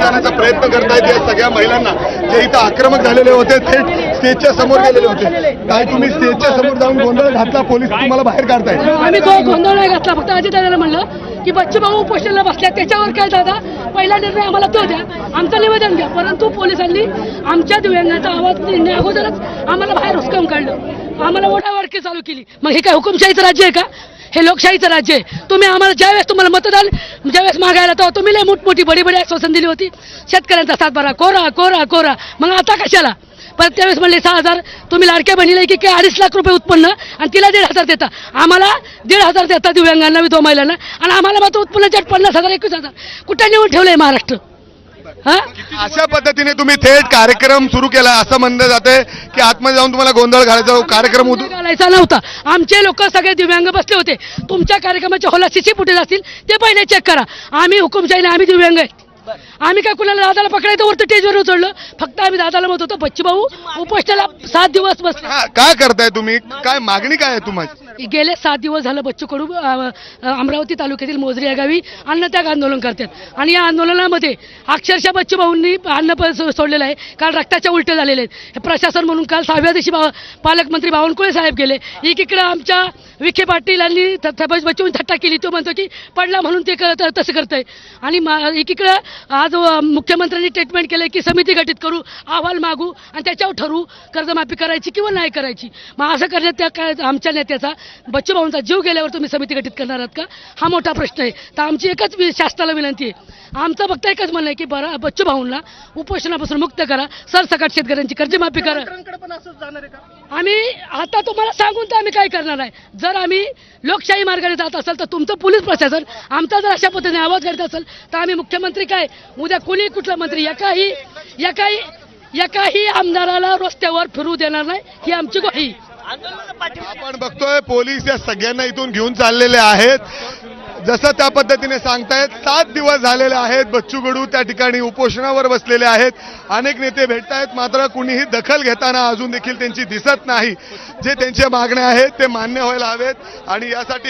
आणण्याचा प्रयत्न करतायत या सगळ्या महिलांना, जे इथं आक्रमक झालेले होते थेट स्टेजच्या समोर गेलेले होते. काय तुम्ही स्टेजच्या समोर जाऊन गोंधळ घातला, पोलीस तुम्हाला बाहेर काढताय? आम्ही तो गोंधळ नाही घातला, फक्त अजितदादाला म्हणलं की बच्चूभाऊ उपोषणाला बसल्या, त्याच्यावर काय दादा पहिला निर्णय आम्हाला तो द्या, आमचं निवेदन घ्या. परंतु पोलिसांनी आमच्या दिव्यांगाचा आवाज देण्या अगोदरच आम्हाला बाहेर हुसकावून काढलं, आम्हाला ओढावडकी चालू केली. मग हे काय हुकुमशाहीचं राज्य आहे का? हे लोकशाहीचं राज्य आहे. तुम्ही आम्हाला ज्यावेळेस तुम्हाला मतदान ज्यावेळेस मागायला तेव्हा तुम्ही लय मोठमोठी बडी बडी आश्वासन दिली होती, शेतकऱ्यांचा सातबारा कोरा कोरा कोरा. मग आता कशाला? परत त्यावेळेस म्हणले 6,000 तुम्ही लाडक्या बहिणीला की काय 2.5 लाख रुपये उत्पन्न आणि तिला 1,500 देता, आम्हाला 1,500 देता दिव्यांगांना विधवा महिलांना, आणि आम्हाला मात्र उत्पन्न 50,000 21,000. कुठे नेऊन ठेवलंय महाराष्ट्र? अशा पद्धतीने तुम्ही थेट कार्यक्रम सुरू केला असं म्हणलं जाते की आतमध्ये जाऊन तुम्हाला गोंधळ घालायचा कार्यक्रम घालायचा नव्हता. आमचे लोक सगळे दिव्यांग बसले होते. तुमच्या कार्यक्रमाच्या हॉला सीसी फुटेज असतील ते पहिले चेक करा. आम्ही हुकुमशाहीने आम्ही दिव्यांग आहे. आम्ही काय कुणाला दादाला पकडायचं वरती स्टेजवर उचललं, फक्त आम्ही दादाला म्हणत होतो बच्चूभाऊ उपोषणाला 7 दिवस बसले. काय करताय तुम्ही? काय मागणी काय आहे तुम्हाला? गेले 7 दिवस झालं बच्चू कडू अमरावती तालुक्यातील मोजरी या गावी अन्नत्याग आंदोलन करतात, आणि या आंदोलनामध्ये अक्षरशः बच्चूभाऊंनी अन्न सोडलेलं आहे. काल रक्ताच्या उलट्या झालेल्या आहेत. प्रशासन म्हणून काल 6व्या दिवशी पालकमंत्री बावनकुळे साहेब गेले. एकीकडे आमच्या विखे पाटील यांनी बच्चूंनी थट्टा केली, तो म्हणतो की पडला म्हणून ते तसं करतंय. आणि एकीकडे आज मुख्यमंत्र्यांनी स्टेटमेंट केलं की समिती गठीत करू, अहवाल मागू आणि त्याच्यावर ठरवू कर्जमाफी करायची किंवा नाही करायची. मग असं करण्यात त्या काय आमच्या नेत्याचा बच्चूभाऊंचा जीव गेल्यावर तुम्ही समिती गठीत करणार आहात का? हा मोठा प्रश्न आहे. तर आमची एकच शासनाला विनंती आहे, आमचं फक्त एकच म्हणणं आहे की बरं बच्चूभाऊंना उपोषणापासून मुक्त करा, सरसकट शेतकऱ्यांची कर्जमाफी करा. आम्ही आता तुम्हाला सांगून तर आम्ही काय करणार आहे? जर आम्ही लोकशाही मार्गाने जात असेल तर तुमचं पोलीस प्रशासन आमचा जर अशा पद्धतीने आवाज काढत असेल तर आम्ही मुख्यमंत्री काय उद्या कोणी कुठला मंत्री एकाही आमदाराला रस्त्यावर फिरू देणार नाही, ही आमची ग्वाही. आपण बघतोय पोलीस या सगळ्यांना इथून घेऊन चाललेले आहेत. जसं त्या पद्धतीने सांगतायत 7 दिवस झालेले आहेत बच्चू कडू त्या ठिकाणी उपोषणावर बसलेले आहेत. अनेक नेते भेटतायत, मात्र कुणीही दखल घेताना अजून देखील त्यांची दिसत नाही. जे त्यांच्या मागण्या आहेत ते मान्य व्हायला हवेत, आणि यासाठी